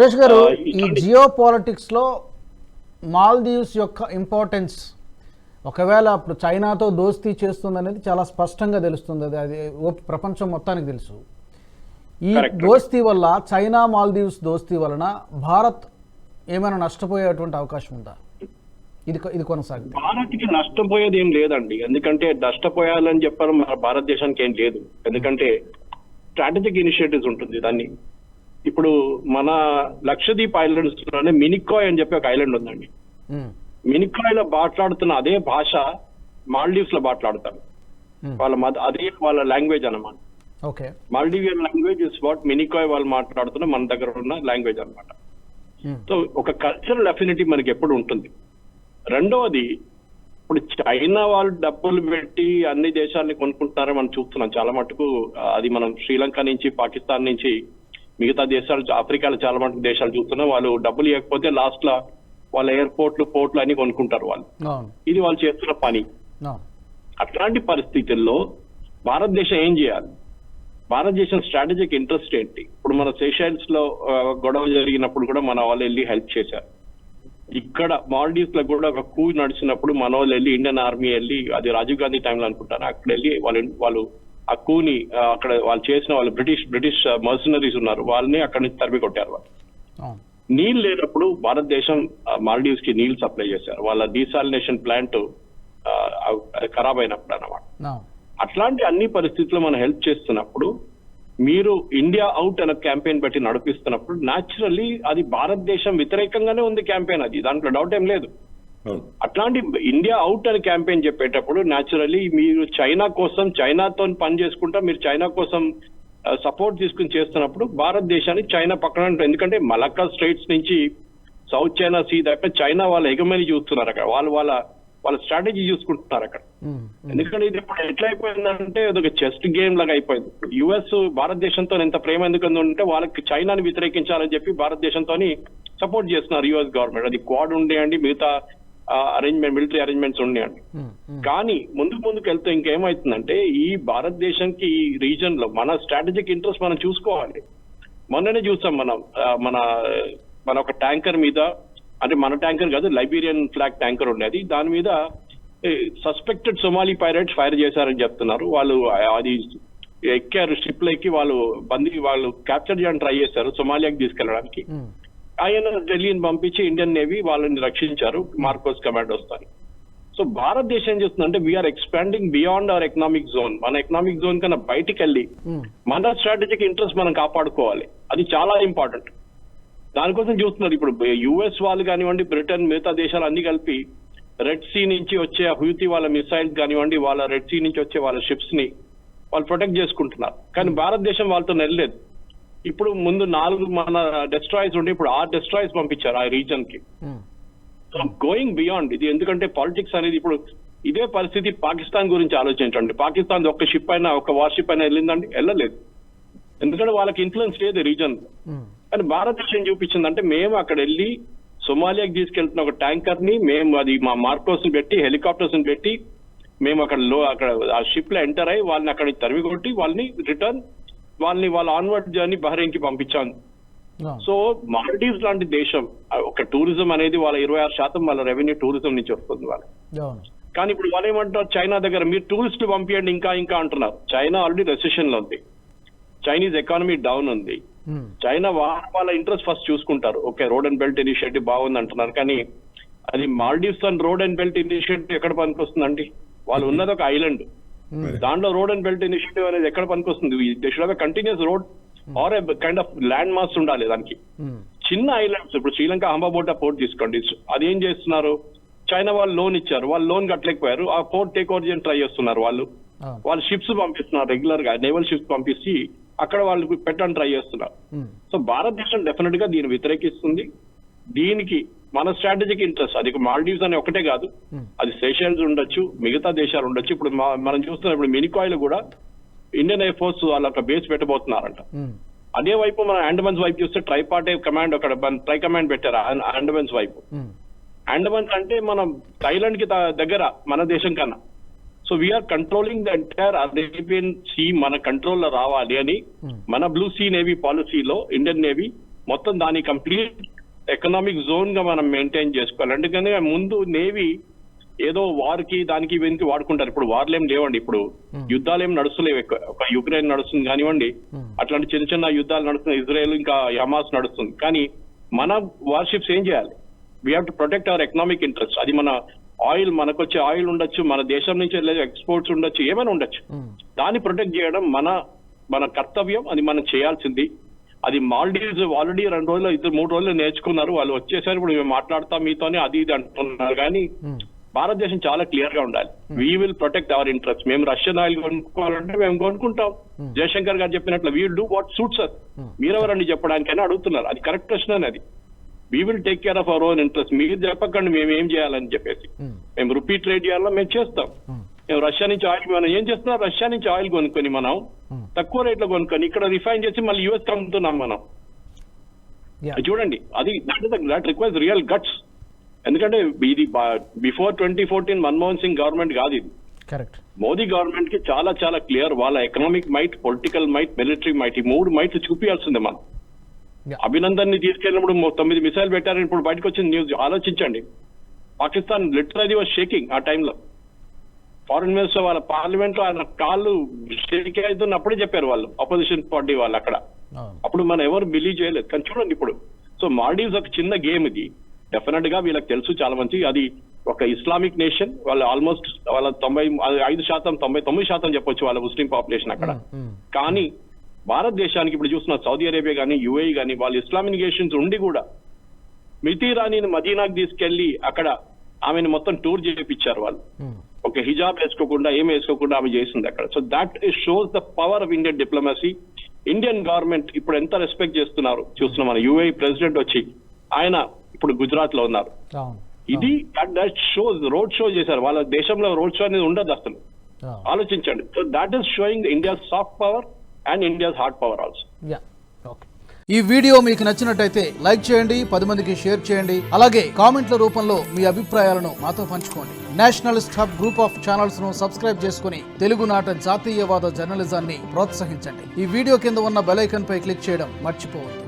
సురేష్ గారు, ఈ జియో పాలిటిక్స్లో మాల్దీవ్స్ యొక్క ఇంపార్టెన్స్ ఒకవేళ అప్పుడు చైనాతో దోస్తీ చేస్తుందనేది చాలా స్పష్టంగా తెలుస్తుంది. అది ప్రపంచం మొత్తానికి తెలుసు. ఈ దోస్తీ వల్ల, చైనా మాల్దీవ్స్ దోస్తీ వలన భారత్ ఏమైనా నష్టపోయేటువంటి అవకాశం ఉందా? ఇది కొనసాగుతుంది. భారత్కి నష్టపోయేది ఏం లేదండి. ఎందుకంటే నష్టపోయాలని చెప్పడం మన భారతదేశానికి ఏం లేదు. ఎందుకంటే స్ట్రాటజిక్ ఇనిషియేటివ్స్ ఉంటుంది దాన్ని. ఇప్పుడు మన లక్షద్వీప్ ఐలాండ్స్ లోనే మినికాయ్ అని చెప్పి ఒక ఐలాండ్ ఉందండి. మినికాయ్ లో మాట్లాడుతున్న అదే భాష మాల్దీవ్స్ లో మాట్లాడతారు. అదే వాళ్ళ లాంగ్వేజ్ అన్నమాట. Maldivian language is what Minicoy వాళ్ళు మాట్లాడుతున్న మన దగ్గర ఉన్న లాంగ్వేజ్ అనమాట. సో ఒక కల్చరల్ అఫినిటీ మనకి ఎప్పుడు ఉంటుంది. రెండవది, ఇప్పుడు చైనా వాళ్ళు డబ్బులు పెట్టి అన్ని దేశాలని కొనుక్కుంటున్నారని మనం చూస్తున్నాం చాలా మటుకు. అది మనం శ్రీలంక నుంచి, పాకిస్తాన్ నుంచి, మిగతా దేశాలు, ఆఫ్రికాలో చాలా మటుకు దేశాలు చూస్తున్నాం. వాళ్ళు డబ్బులు ఇవ్వకపోతే లాస్ట్ లో వాళ్ళ ఎయిర్పోర్ట్లు, పోర్ట్లు అన్ని కొనుక్కుంటారు వాళ్ళు. ఇది వాళ్ళు చేస్తున్న పని. అట్లాంటి పరిస్థితుల్లో భారతదేశం ఏం చేయాలి? భారతదేశం స్ట్రాటజిక్ ఇంట్రెస్ట్ ఏంటి? ఇప్పుడు మన సెషెల్స్ లో గొడవ జరిగినప్పుడు కూడా మన వాళ్ళు వెళ్ళి హెల్ప్ చేశారు. ఇక్కడ మాల్దీవ్స్ లో కూడా ఒక కూ నడిచినప్పుడు మన వాళ్ళు వెళ్ళి, ఇండియన్ ఆర్మీ వెళ్ళి, అది రాజీవ్ గాంధీ టైంలో అనుకుంటాను, అక్కడ వెళ్ళి వాళ్ళు ఆ కూని అక్కడ వాళ్ళు చేసిన వాళ్ళు బ్రిటిష్ మర్సనరీస్ ఉన్నారు, వాళ్ళని అక్కడి నుంచి తరిమి కొట్టారు. వాళ్ళు నీళ్ళు లేనప్పుడు భారతదేశం మాల్దీవ్స్ కి నీళ్లు సప్లై చేశారు. వాళ్ళ డీసాలినేషన్ ప్లాంట్ ఖరాబ్ అయినప్పుడు అన్నమాట. అట్లాంటి అన్ని పరిస్థితుల్లో మనం హెల్ప్ చేస్తున్నప్పుడు, మీరు ఇండియా అవుట్ అనే క్యాంపెయిన్ బట్టి నడిపిస్తున్నప్పుడు న్యాచురల్లీ అది భారతదేశం వ్యతిరేకంగానే ఉంది క్యాంపెయిన్. అది దాంట్లో డౌట్ ఏం లేదు. అట్లాంటి ఇండియా అవుట్ అనే క్యాంపెయిన్ చెప్పేటప్పుడు న్యాచురల్లీ మీరు చైనా కోసం, చైనాతో పని చేసుకుంటా మీరు చైనా కోసం సపోర్ట్ తీసుకుని చేస్తున్నప్పుడు భారతదేశాన్ని చైనా పక్కన ఉంటుంది. ఎందుకంటే మలక్కా స్ట్రైట్స్ నుంచి సౌత్ చైనా సీ దాకా చైనా వాళ్ళ ఎగమని చూస్తున్నారు. అక్కడ వాళ్ళ స్ట్రాటజీ చూసుకుంటున్నారు అక్కడ. ఎందుకంటే ఇది ఇప్పుడు ఎట్లా అయిపోయిందంటే ఒక చెస్ట్ గేమ్ లాగా అయిపోయింది. యుఎస్ భారతదేశంతో ఎంత ప్రేమ ఎందుకు ఉంటే వాళ్ళకి చైనాని వ్యతిరేకించాలని చెప్పి భారతదేశంతో సపోర్ట్ చేస్తున్నారు యుఎస్ గవర్నమెంట్. అది క్వాడ్ ఉండేయండి, మిగతా అరేంజ్మెంట్, మిలిటరీ అరేంజ్మెంట్స్ ఉండేయండి. కానీ ముందుకు వెళ్తే ఇంకేమైతుందంటే ఈ భారతదేశానికి ఈ రీజన్ లో మన స్ట్రాటజిక్ ఇంట్రెస్ట్ మనం చూసుకోవాలి. మొన్ననే చూసాం మన ఒక ట్యాంకర్ మీద, అంటే మన ట్యాంకర్ కాదు, లైబీరియన్ ఫ్లాగ్ ట్యాంకర్ ఉండేది, దాని మీద సస్పెక్టెడ్ సొమాలీ పైరేట్స్ ఫైర్ చేశారని చెప్తున్నారు. వాళ్ళు అది ఎక్కారు, షిప్ లో ఎక్కి వాళ్ళు క్యాప్చర్ చేయడానికి ట్రై చేశారు సొమాలియాకి తీసుకెళ్లడానికి. ఆయన ఢిల్లీని పంపించి ఇండియన్ నేవీ వాళ్ళని రక్షించారు, మార్కోస్ కమాండోస్ తో. సో భారతదేశం ఏం చేస్తుందంటే we are expanding beyond our economic zone. మన ఎకనామిక్ జోన్ కన్నా బయటికి వెళ్ళి మన స్ట్రాటజిక్ ఇంట్రెస్ట్ మనం కాపాడుకోవాలి. అది చాలా ఇంపార్టెంట్. దానికోసం చూస్తున్నారు. ఇప్పుడు యుఎస్ వాళ్ళు కానివ్వండి, బ్రిటన్, మిగతా దేశాలు అన్ని కలిపి రెడ్ సీ నుంచి వచ్చే హూతీ వాళ్ళ మిసైల్స్ కానివ్వండి, వాళ్ళ రెడ్ సీ నుంచి వచ్చే వాళ్ళ షిప్స్ ని వాళ్ళు ప్రొటెక్ట్ చేసుకుంటున్నారు. కానీ భారతదేశం వాళ్ళతో నెరలేదు. ఇప్పుడు ముందు 4 మన డెస్ట్రాయర్స్ ఉండి ఇప్పుడు 6 డెస్ట్రాయర్స్ పంపించారు ఆ రీజన్ కి. గోయింగ్ బియాండ్ ఇది. ఎందుకంటే పాలిటిక్స్ అనేది ఇప్పుడు ఇదే పరిస్థితి పాకిస్తాన్ గురించి ఆలోచించండి. పాకిస్తాన్ ఒక్క షిప్ అయినా, ఒక వార్ షిప్ అయినా వెళ్ళిందండి? వెళ్ళలేదు. ఎందుకంటే వాళ్ళకి ఇన్ఫ్లుయెన్స్ లేదు రీజన్. కానీ భారతదేశం చూపించిందంటే మేము అక్కడ వెళ్ళి సొమాలియాకి తీసుకెళ్తున్న ఒక ట్యాంకర్ ని మేము అది మా మార్కోస్ పెట్టి, హెలికాప్టర్స్ పెట్టి మేము అక్కడ ఆ షిప్ లో ఎంటర్ అయ్యి వాళ్ళని అక్కడికి తరిమి కొట్టి వాళ్ళ ఆన్వర్డ్ జర్నీ బహ్రెయిన్ కి పంపించాను. సో మాల్దీవ్స్ లాంటి దేశం ఒక టూరిజం అనేది వాళ్ళ 26% వాళ్ళ రెవెన్యూ టూరిజం నుంచి వస్తుంది వాళ్ళ. కానీ ఇప్పుడు వాళ్ళు ఏమంటారు, చైనా దగ్గర మీరు టూరిస్టులు పంపించండి ఇంకా అంటున్నారు. చైనా ఆల్రెడీ రెసెషన్ లో ఉంది, చైనీస్ ఎకానమీ డౌన్ ఉంది. చైనా వాళ్ళ ఇంట్రెస్ట్ ఫస్ట్ చూసుకుంటారు. Okay, road and belt initiative బాగుంది అంటున్నారు, కానీ అది Maldives and road and belt initiative ఎక్కడ పనికొస్తుందండి? వాళ్ళు ఉన్నది ఒక ఐలాండ్, దాంట్లో రోడ్ అండ్ బెల్ట్ ఇనిషియేటివ్ అనేది ఎక్కడ పనికొస్తుంది? They should have a continuous road are a kind of land mass ఉండాలి దానికి. చిన్న ఐలాండ్స్, ఇప్పుడు శ్రీలంక హంబాబోటా పోర్ట్ తీసుకోండి, అది ఏం చేస్తున్నారు? చైనా వాళ్ళు లోన్ ఇచ్చారు, వాళ్ళు లోన్ కట్టలేకపోయారు, ఆ పోర్ట్ టేక్ ఓవర్ చేయని ట్రై చేస్తున్నారు. వాళ్ళు షిప్స్ పంపిస్తున్నారు, రెగ్యులర్ గా నేవల్ షిప్స్ పంపిస్తే అక్కడ వాళ్ళు పెట్టడానికి ట్రై చేస్తున్నారు. సో భారతదేశం డెఫినెట్ గా దీన్ని వ్యతిరేకిస్తుంది. దీనికి మన స్ట్రాటజిక్ ఇంట్రెస్ట్, అది మాల్దీవ్స్ అనే ఒకటే కాదు, అది సెషెల్స్ ఉండొచ్చు, మిగతా దేశాలు ఉండొచ్చు. ఇప్పుడు మనం చూస్తున్నాం, ఇప్పుడు మినికాయ్ కూడా ఇండియన్ ఎయిర్ ఫోర్స్ వాళ్ళ ఒక బేస్ పెట్టబోతున్నారంట. అదే వైపు మన అండమాన్స్ వైపు చూస్తే ట్రైపార్టే కమాండ్, అక్కడ ట్రై కమాండ్ పెట్టారు అండమాన్స్ వైపు. అండమాన్స్ అంటే మనం థైలాండ్ కి దగ్గర మన దేశం కన్నా. So we are controlling the entire Arabian sea మన కంట్రోల్లో రావాలి అని మన బ్లూ సీ నేవీ పాలసీలో ఇండియన్ నేవీ మొత్తం దాని కంప్లీట్ ఎకనామిక్ జోన్ గా మనం మెయింటైన్ చేసుకోవాలి. అందుకని ముందు నేవీ ఏదో వార్కి దానికి వెనికి వాడుకుంటారు. ఇప్పుడు వార్లు ఏం లేవండి, ఇప్పుడు యుద్ధాలు ఏం నడుస్తలేవు. ఒక యుక్రెయిన్ నడుస్తుంది కానివ్వండి, అట్లాంటి చిన్న చిన్న యుద్ధాలు నడుస్తున్నాయి. ఇజ్రాయెల్ ఇంకా హమాస్ నడుస్తుంది. కానీ మన వార్షిప్స్ ఏం చేయాలి? We have to protect our economic interest. అది మన ఆయిల్, మనకొచ్చే ఆయిల్ ఉండొచ్చు, మన దేశం నుంచి వెళ్ళే ఎక్స్పోర్ట్స్ ఉండొచ్చు, ఏమైనా ఉండొచ్చు. దాన్ని ప్రొటెక్ట్ చేయడం మన కర్తవ్యం. అది మనం చేయాల్సింది. అది మాల్డీవ్స్ ఆల్రెడీ 2 రోజులు 3 రోజులు నేర్చుకున్నారు. వాళ్ళు వచ్చేసరి ఇప్పుడు మేము మాట్లాడతాం మీతోనే అది ఇది అంటున్నారు. కానీ భారతదేశం చాలా క్లియర్ గా ఉండాలి. We will protect our interest. మేము రష్యన్ ఆయిల్ కొనుక్కోవాలంటే మేము కొనుక్కుంటాం. జయశంకర్ గారు చెప్పినట్లు we will do what suits us. మీరెవరండి చెప్పడానికైనా అడుగుతున్నారు. అది కరెక్ట్ క్వశ్చన్ అనేది. We will take care of our own interest. మీరు చెప్పకండి మేము ఏం చేయాలని చెప్పేసి. మేము రూపీ ట్రేడ్ చేయాలో మేము చేస్తాం. మేము రష్యా నుంచి ఆయిల్, మనం ఏం చేస్తున్నాం? రష్యా నుంచి ఆయిల్ కొనుక్కొని మనం తక్కువ రేట్లో కొనుక్కొని ఇక్కడ రిఫైన్ చేసి మళ్ళీ యూఎస్ అమ్ముతున్నాం మనం. చూడండి, అది దట్ రిక్వైర్స్ రియల్ గట్స్. ఎందుకంటే ఇది బిఫోర్ 2014 మన్మోహన్ సింగ్ గవర్నమెంట్ కాదు ఇది. కరెక్ట్. మోదీ గవర్నమెంట్ కి చాలా చాలా క్లియర్. వాళ్ళ economic might, political might, military might, ఈ 3 మైట్ చూపించాల్సిందే మనం. అభినందన్ ని తీసుకెళ్ళినప్పుడు 9 మిసైల్ పెట్టారని ఇప్పుడు బయటకు వచ్చిన న్యూస్ ఆలోచించండి. పాకిస్తాన్ లిటరలీ వాజ్ షేకింగ్ ఆ టైంలో. ఫారెన్ మినిస్టర్ వాళ్ళ పార్లమెంట్ లో ఆయన కాళ్ళు షేక్ అవుతున్నప్పుడే చెప్పారు వాళ్ళు, అపోజిషన్ పార్టీ వాళ్ళు అక్కడ. అప్పుడు మనం ఎవరు బిలీవ్ చేయలేదు. కానీ చూడండి ఇప్పుడు. సో మాల్డీవ్స్ ఒక చిన్న గేమ్ ఇది. డెఫినెట్ గా వీళ్ళకి తెలుసు చాలా మంది. అది ఒక ఇస్లామిక్ నేషన్. వాళ్ళు ఆల్మోస్ట్ వాళ్ళ 95%, 99% చెప్పొచ్చు వాళ్ళ ముస్లిం పాపులేషన్ అక్కడ. కానీ భారతదేశానికి ఇప్పుడు చూస్తున్న సౌదీ అరేబియా కానీ, యుఏఈ కానీ, వాళ్ళు ఇస్లామిక్ నేషన్స్ ఉండి కూడా స్మృతి ఇరానీని మదీనాకి తీసుకెళ్లి అక్కడ ఆమెను మొత్తం టూర్ చేయించారు వాళ్ళు. ఒక హిజాబ్ వేసుకోకుండా, ఏం వేసుకోకుండా ఆమె చేసింది అక్కడ. So that shows the power of Indian diplomacy. Indian government ఇప్పుడు ఎంత రెస్పెక్ట్ చేస్తున్నారు చూస్తున్నాం. మన యుఏఈ ప్రెసిడెంట్ వచ్చి ఆయన ఇప్పుడు గుజరాత్ లో ఉన్నారు. ఇది దట్ షోస్, రోడ్ షో చేశారు. వాళ్ళ దేశంలో రోడ్ షో అనేది ఉండదు అసలు. ఆలోచించండి. So that is showing India soft power and India's hard power also. ఈ వీడియో మీకు నచ్చినట్టయితే లైక్ చేయండి, 10 మందికి షేర్ చేయండి. అలాగే కామెంట్ల రూపంలో మీ అభిప్రాయాలను మాతో పంచుకోండి. Nationalist hub group of channels ను సబ్స్క్రైబ్ చేసుకుని తెలుగునాట జాతీయవాద జర్నలిజాన్ని ప్రోత్సహించండి. ఈ వీడియో కింద ఉన్న బెల్ ఐకాన్ పై క్లిక్ చేయడం మర్చిపోవద్దు.